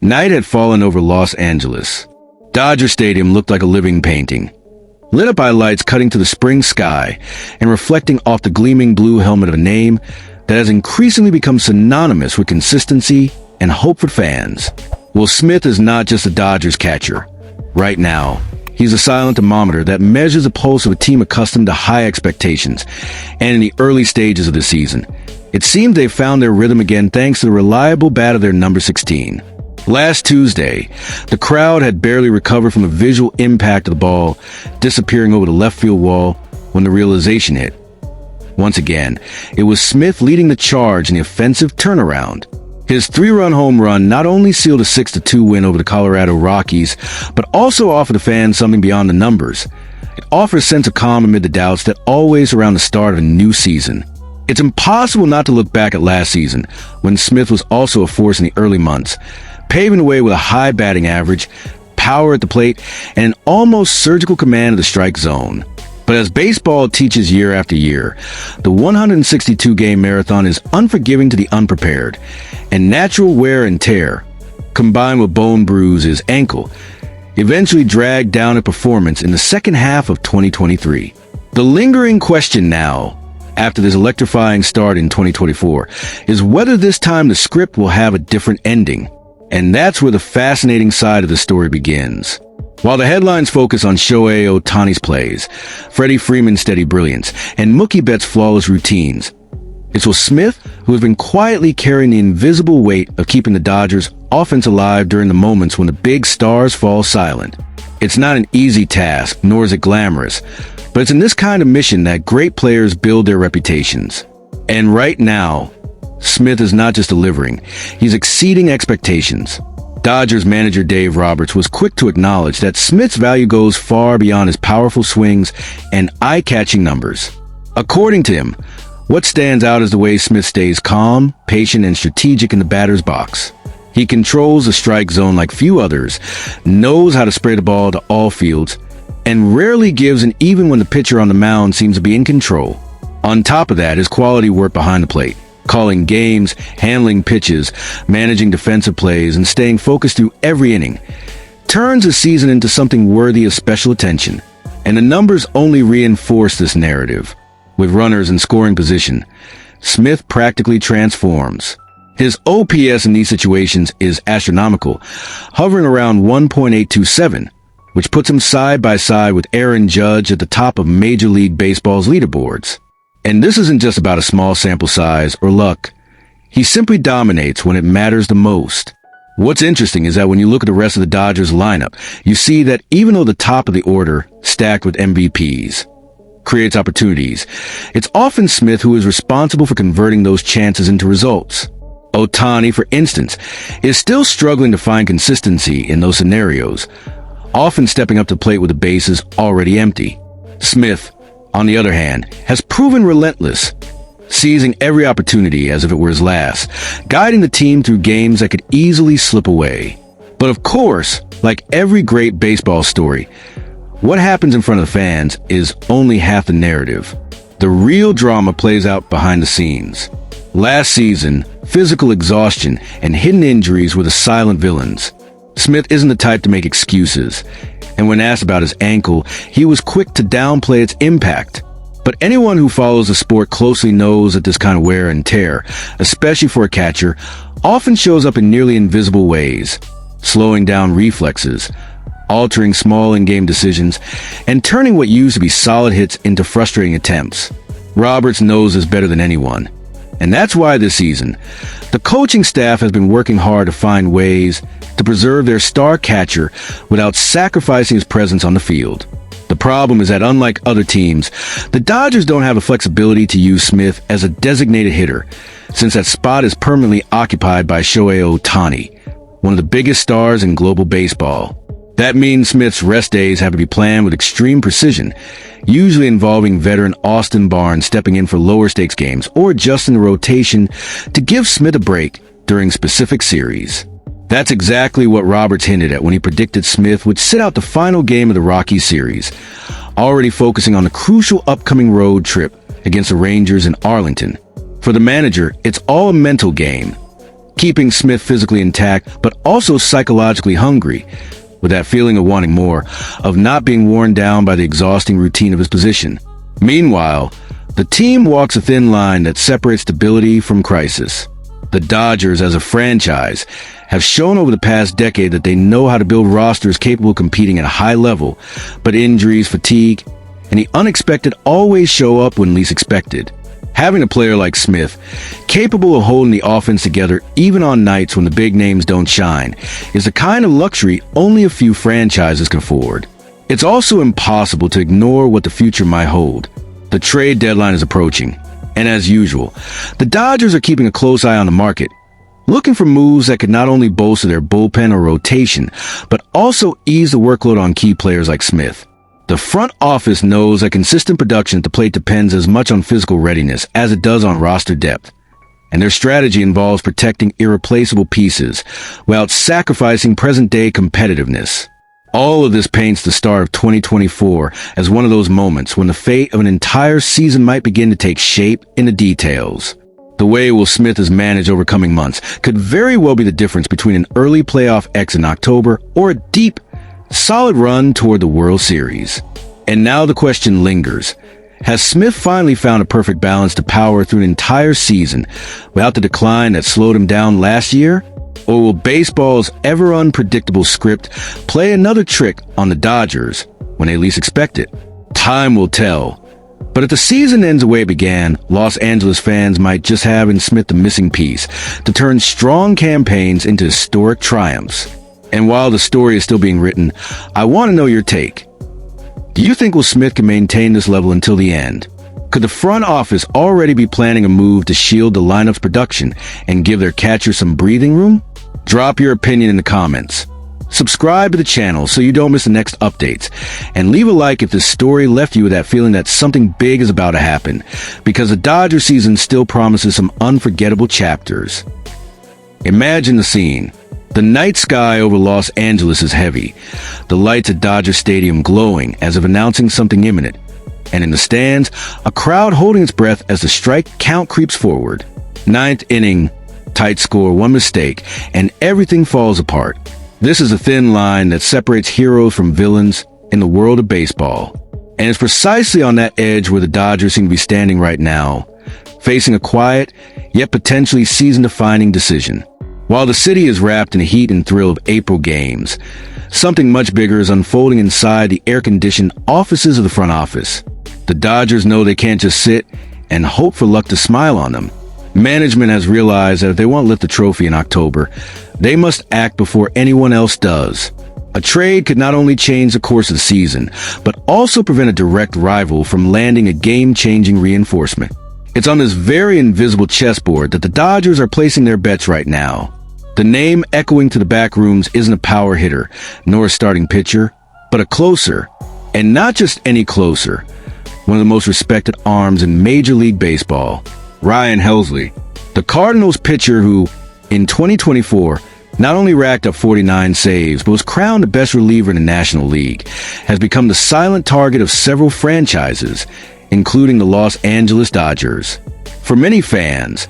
Night had fallen over Los Angeles. Dodger Stadium looked like a living painting, lit up by lights cutting to the spring sky and reflecting off the gleaming blue helmet of a name that has increasingly become synonymous with consistency and hope for fans. Well, Smith is not just a Dodgers catcher. Right now, he's a silent thermometer that measures the pulse of a team accustomed to high expectations. And in the early stages of the season, it seems they've found their rhythm again thanks to the reliable bat of their number 16. Last Tuesday, the crowd had barely recovered from the visual impact of the ball disappearing over the left field wall when the realization hit. Once again, it was Smith leading the charge in the offensive turnaround. His 3-run home run not only sealed a 6-2 win over the Colorado Rockies, but also offered the fans something beyond the numbers. It offers a sense of calm amid the doubts that always surround the start of a new season. It's impossible not to look back at last season, when Smith was also a force in the early months, paving the way with a high batting average, power at the plate, and an almost surgical command of the strike zone. But as baseball teaches year after year, the 162-game marathon is unforgiving to the unprepared, and natural wear and tear, combined with bone bruises, ankle, eventually dragged down a performance in the second half of 2023. The lingering question now, after this electrifying start in 2024, is whether this time the script will have a different ending. And that's where the fascinating side of the story begins. While the headlines focus on Shohei Ohtani's plays, Freddie Freeman's steady brilliance, and Mookie Betts' flawless routines, it's Will Smith who has been quietly carrying the invisible weight of keeping the Dodgers' offense alive during the moments when the big stars fall silent. It's not an easy task, nor is it glamorous, but it's in this kind of mission that great players build their reputations. And right now, Smith is not just delivering, he's exceeding expectations. Dodgers manager Dave Roberts was quick to acknowledge that Smith's value goes far beyond his powerful swings and eye-catching numbers. According to him, what stands out is the way Smith stays calm, patient, and strategic in the batter's box. He controls the strike zone like few others, knows how to spray the ball to all fields, and rarely gives an even when the pitcher on the mound seems to be in control. On top of that, his quality work behind the plate, calling games, handling pitches, managing defensive plays, and staying focused through every inning, turns the season into something worthy of special attention. And the numbers only reinforce this narrative. With runners in scoring position, Smith practically transforms. His OPS in these situations is astronomical, hovering around 1.827, which puts him side by side with Aaron Judge at the top of Major League Baseball's leaderboards. And this isn't just about a small sample size or luck. He simply dominates when it matters the most. What's interesting is that when you look at the rest of the Dodgers lineup, you see that even though the top of the order, stacked with MVPs, creates opportunities, it's often Smith who is responsible for converting those chances into results. Ohtani, for instance, is still struggling to find consistency in those scenarios, often stepping up to the plate with the bases already empty. Smith, on the other hand, has proven relentless, seizing every opportunity as if it were his last, guiding the team through games that could easily slip away. But of course, like every great baseball story, what happens in front of the fans is only half the narrative. The real drama plays out behind the scenes. Last season, physical exhaustion and hidden injuries were the silent villains. Smith isn't the type to make excuses, and when asked about his ankle, he was quick to downplay its impact. But anyone who follows the sport closely knows that this kind of wear and tear, especially for a catcher, often shows up in nearly invisible ways, slowing down reflexes, altering small in-game decisions, and turning what used to be solid hits into frustrating attempts. Roberts knows this better than anyone. And that's why this season, the coaching staff has been working hard to find ways to preserve their star catcher without sacrificing his presence on the field. The problem is that unlike other teams, the Dodgers don't have the flexibility to use Smith as a designated hitter, since that spot is permanently occupied by Shohei Ohtani, one of the biggest stars in global baseball. That means Smith's rest days have to be planned with extreme precision, usually involving veteran Austin Barnes stepping in for lower stakes games or adjusting the rotation to give Smith a break during specific series. That's exactly what Roberts hinted at when he predicted Smith would sit out the final game of the Rockies series, already focusing on the crucial upcoming road trip against the Rangers in Arlington. For the manager, it's all a mental game. keeping Smith physically intact but also psychologically hungry, with that feeling of wanting more, of not being worn down by the exhausting routine of his position. Meanwhile, the team walks a thin line that separates stability from crisis. The Dodgers, as a franchise, have shown over the past decade that they know how to build rosters capable of competing at a high level, but injuries, fatigue, and the unexpected always show up when least expected. Having a player like Smith, capable of holding the offense together even on nights when the big names don't shine, is the kind of luxury only a few franchises can afford. It's also impossible to ignore what the future might hold. The trade deadline is approaching, and as usual, the Dodgers are keeping a close eye on the market, looking for moves that could not only bolster their bullpen or rotation, but also ease the workload on key players like Smith. The front office knows that consistent production at the plate depends as much on physical readiness as it does on roster depth, and their strategy involves protecting irreplaceable pieces without sacrificing present-day competitiveness. All of this paints the start of 2024 as one of those moments when the fate of an entire season might begin to take shape in the details. The way Will Smith is managed over coming months could very well be the difference between an early playoff exit in October or a deep, solid run toward the World Series. And now the question lingers. Has Smith finally found a perfect balance to power through an entire season without the decline that slowed him down last year? Or will baseball's ever unpredictable script play another trick on the Dodgers when they least expect it? Time will tell. But if the season ends the way it began, Los Angeles fans might just have in Smith the missing piece to turn strong campaigns into historic triumphs. And while the story is still being written, I want to know your take. Do you think Will Smith can maintain this level until the end? Could the front office already be planning a move to shield the lineup's production and give their catcher some breathing room? Drop your opinion in the comments. Subscribe to the channel so you don't miss the next updates, and leave a like if this story left you with that feeling that something big is about to happen, because the Dodger season still promises some unforgettable chapters. Imagine the scene. The night sky over Los Angeles is heavy, the lights at Dodger Stadium glowing as if announcing something imminent, and in the stands, a crowd holding its breath as the strike count creeps forward. Ninth inning, tight score, one mistake, and everything falls apart. This is a thin line that separates heroes from villains in the world of baseball. And it's precisely on that edge where the Dodgers seem to be standing right now, facing a quiet, yet potentially season-defining decision. While the city is wrapped in the heat and thrill of April games, something much bigger is unfolding inside the air-conditioned offices of the front office. The Dodgers know they can't just sit and hope for luck to smile on them. Management has realized that if they want to lift the trophy in October, they must act before anyone else does. A trade could not only change the course of the season, but also prevent a direct rival from landing a game-changing reinforcement. It's on this very invisible chessboard that the Dodgers are placing their bets right now. The name echoing to the back rooms isn't a power hitter, nor a starting pitcher, but a closer. And not just any closer. One of the most respected arms in Major League Baseball. Ryan Helsley, the Cardinals pitcher who, in 2024, not only racked up 49 saves, but was crowned the best reliever in the National League, has become the silent target of several franchises, including the Los Angeles Dodgers. For many fans,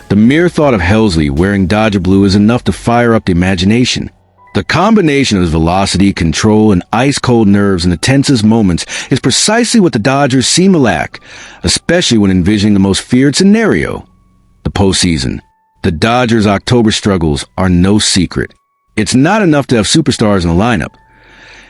the mere thought of Helsley wearing Dodger blue is enough to fire up the imagination. The combination of his velocity, control, and ice-cold nerves in the tensest moments is precisely what the Dodgers seem to lack, especially when envisioning the most feared scenario, the postseason. The Dodgers' October struggles are no secret. It's not enough to have superstars in the lineup.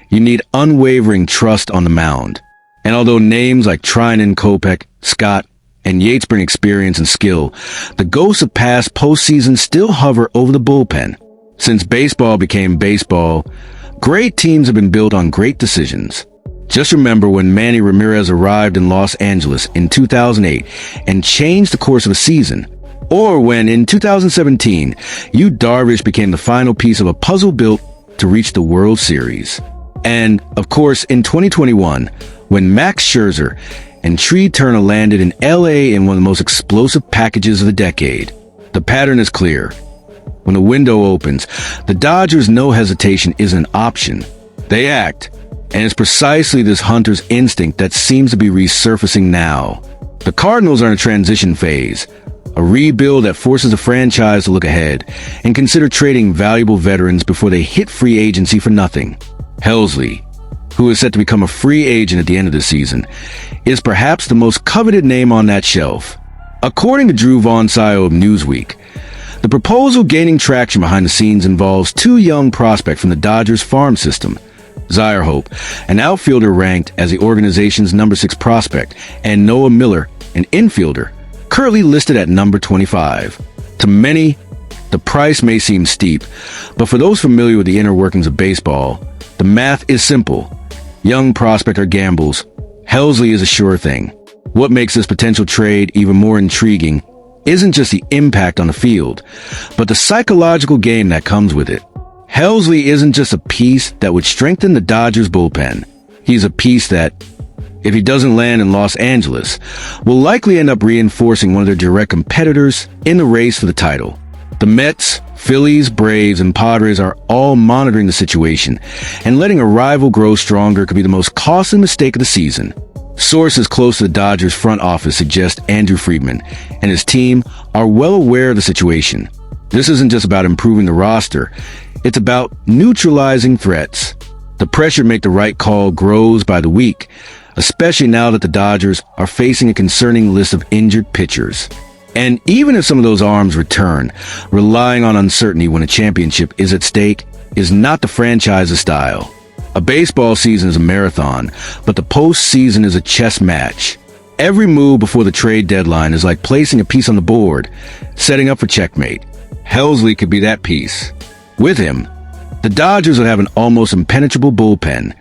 You need unwavering trust on the mound. And although names like Trinan, Kopech, Scott, and Yates bring experience and skill, the ghosts of past postseasons still hover over the bullpen. Since baseball became baseball, great teams have been built on great decisions. Just remember when Manny Ramirez arrived in Los Angeles in 2008 and changed the course of a season. Or when, in 2017, Yu Darvish became the final piece of a puzzle built to reach the World Series. And, of course, in 2021, when Max Scherzer and Tree Turner landed in LA in one of the most explosive packages of the decade. The pattern is clear. When the window opens, the Dodgers' no hesitation isn't an option. They act, and it's precisely this hunter's instinct that seems to be resurfacing now. The Cardinals are in a transition phase, A rebuild that forces the franchise to look ahead and consider trading valuable veterans before they hit free agency for nothing. Helsley, who is set to become a free agent at the end of the season, is perhaps the most coveted name on that shelf. According to Drew Von Scio of Newsweek, the proposal gaining traction behind the scenes involves two young prospects from the Dodgers farm system, Zaire Hope, an outfielder ranked as the organization's number 6 prospect, and Noah Miller, an infielder, currently listed at number 25. To many, the price may seem steep, but for those familiar with the inner workings of baseball, the math is simple. Young prospect are gambles. Helsley is a sure thing. What makes this potential trade even more intriguing isn't just the impact on the field, but the psychological game that comes with it. Helsley isn't just a piece that would strengthen the Dodgers bullpen. He's a piece that, if he doesn't land in Los Angeles, will likely end up reinforcing one of their direct competitors in the race for the title. The Mets, Phillies, Braves, and Padres are all monitoring the situation, and letting a rival grow stronger could be the most costly mistake of the season. Sources close to the Dodgers front office suggest Andrew Friedman and his team are well aware of the situation. This isn't just about improving the roster, it's about neutralizing threats. The pressure to make the right call grows by the week, especially now that the Dodgers are facing a concerning list of injured pitchers. And even if some of those arms return, relying on uncertainty when a championship is at stake is not the franchise's style. A baseball season is a marathon, but the postseason is a chess match. Every move before the trade deadline is like placing a piece on the board, setting up for checkmate. Helsley could be that piece. With him, the Dodgers would have an almost impenetrable bullpen,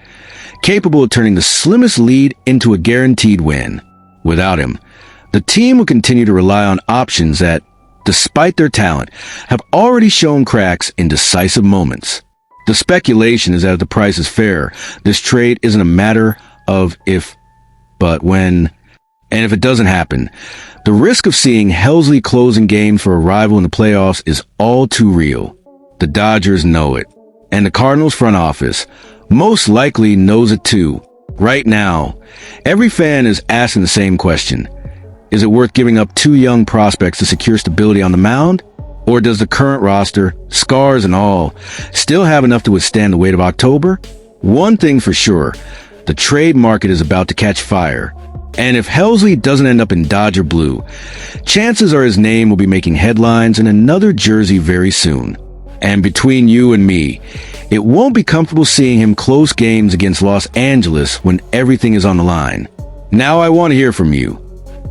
capable of turning the slimmest lead into a guaranteed win. Without him, the team will continue to rely on options that, despite their talent, have already shown cracks in decisive moments. The speculation is that if the price is fair, this trade isn't a matter of if, but when. And if it doesn't happen, the risk of seeing Helsley closing games for a rival in the playoffs is all too real. The Dodgers know it, and the Cardinals front office most likely knows it too. Right now, every fan is asking the same question. Is it worth giving up two young prospects to secure stability on the mound? Or does the current roster, scars and all, still have enough to withstand the weight of October? One thing for sure, the trade market is about to catch fire. And if Helsley doesn't end up in Dodger blue, chances are his name will be making headlines in another jersey very soon. And between you and me, it won't be comfortable seeing him close games against Los Angeles when everything is on the line. Now I want to hear from you.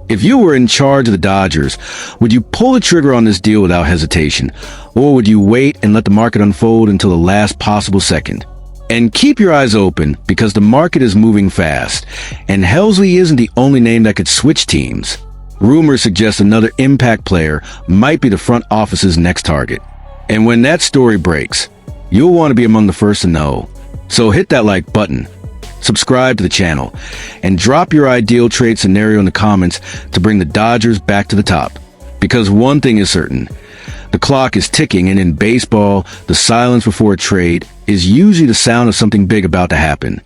If you were in charge of the Dodgers, would you pull the trigger on this deal without hesitation? Or would you wait and let the market unfold until the last possible second? And keep your eyes open, because the market is moving fast, and Helsley isn't the only name that could switch teams. Rumors suggest another impact player might be the front office's next target. And when that story breaks, you'll want to be among the first to know. So hit that like button, subscribe to the channel, and drop your ideal trade scenario in the comments to bring the Dodgers back to the top. Because one thing is certain, the clock is ticking, and in baseball, the silence before a trade is usually the sound of something big about to happen.